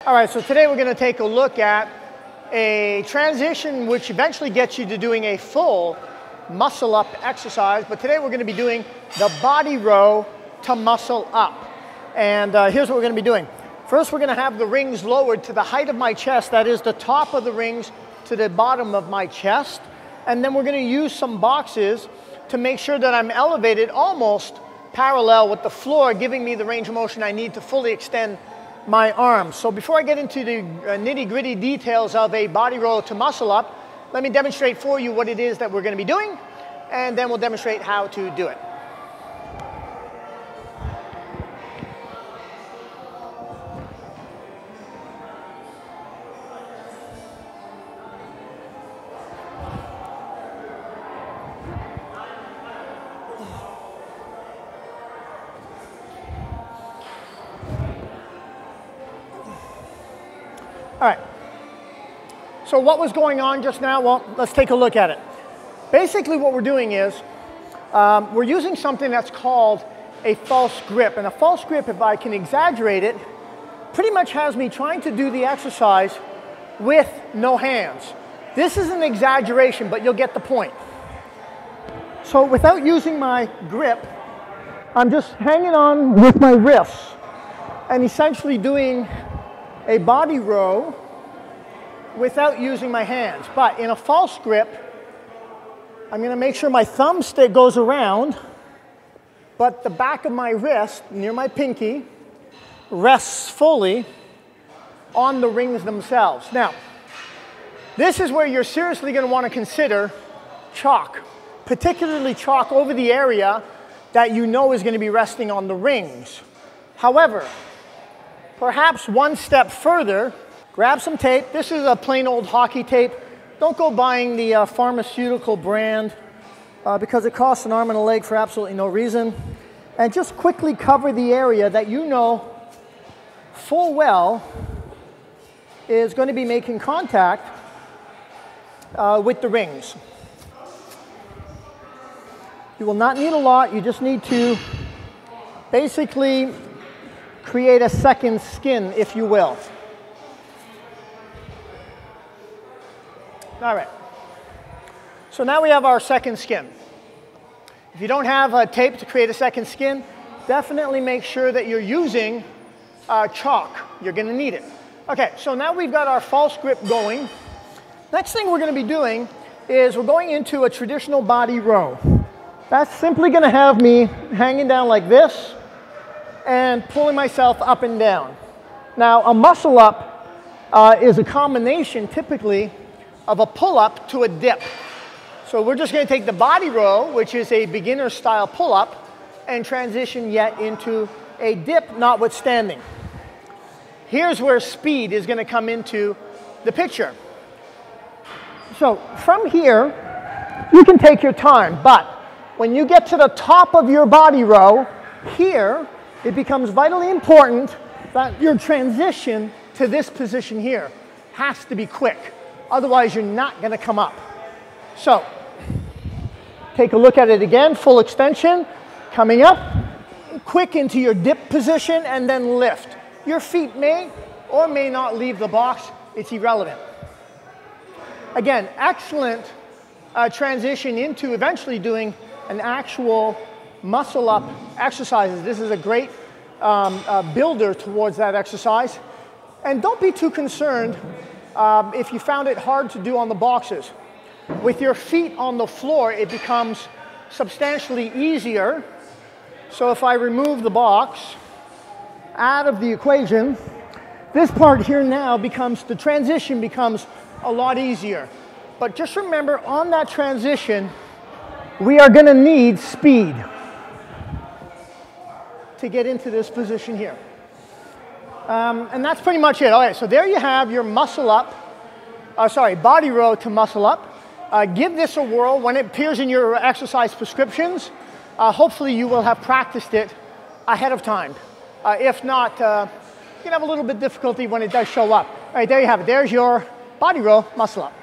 All right, so today we're going to take a look at a transition which eventually gets you to doing a full muscle up exercise, but today we're going to be doing the body row to muscle up. And here's what we're going to be doing. First, we're going to have the rings lowered to the height of my chest, that is the top of the rings to the bottom of my chest. And then we're going to use some boxes to make sure that I'm elevated almost parallel with the floor, giving me the range of motion I need to fully extend my arms. So before I get into the nitty-gritty details of a body row to muscle up, let me demonstrate for you what it is that we're going to be doing, and then we'll demonstrate how to do it. All right, so what was going on just now? Well, let's take a look at it. Basically what we're doing is we're using something that's called a false grip. And a false grip, if I can exaggerate it, pretty much has me trying to do the exercise with no hands. This is an exaggeration, but you'll get the point. So without using my grip, I'm just hanging on with my wrists and essentially doing a body row without using my hands. But in a false grip, I'm going to make sure my thumbstick goes around, but the back of my wrist, near my pinky, rests fully on the rings themselves. Now, this is where you're seriously going to want to consider chalk, particularly chalk over the area that you know is going to be resting on the rings. However, perhaps one step further, grab some tape. This is a plain old hockey tape. Don't go buying the pharmaceutical brand because it costs an arm and a leg for absolutely no reason. And just quickly cover the area that you know full well is going to be making contact with the rings. You will not need a lot. You just need to basically create a second skin, if you will. All right. So now we have our second skin. If you don't have a tape to create a second skin, definitely make sure that you're using chalk. You're going to need it. Okay, so now we've got our false grip going. Next thing we're going to be doing is we're going into a traditional body row. That's simply going to have me hanging down like this and pulling myself up and down. Now, a muscle up is a combination typically of a pull-up to a dip. So we're just going to take the body row, which is a beginner style pull-up, and transition yet into a dip notwithstanding. Here's where speed is going to come into the picture. So from here, you can take your time, but when you get to the top of your body row, here, it becomes vitally important that your transition to this position here has to be quick. Otherwise, you're not going to come up. So, take a look at it again. Full extension, coming up, quick into your dip position, and then lift. Your feet may or may not leave the box. It's irrelevant. Again, excellent transition into eventually doing an actual muscle up exercises. This is a great builder towards that exercise. And don't be too concerned if you found it hard to do on the boxes. With your feet on the floor, it becomes substantially easier. So if I remove the box out of the equation, this part here now becomes, the transition becomes a lot easier. But just remember, on that transition, we are going to need speed to get into this position here. And that's pretty much it. All right, so there you have your muscle up, body row to muscle up. Give this a whirl. When it appears in your exercise prescriptions, hopefully you will have practiced it ahead of time. If not, you can have a little bit difficulty when it does show up. All right, there you have it. There's your body row, muscle up.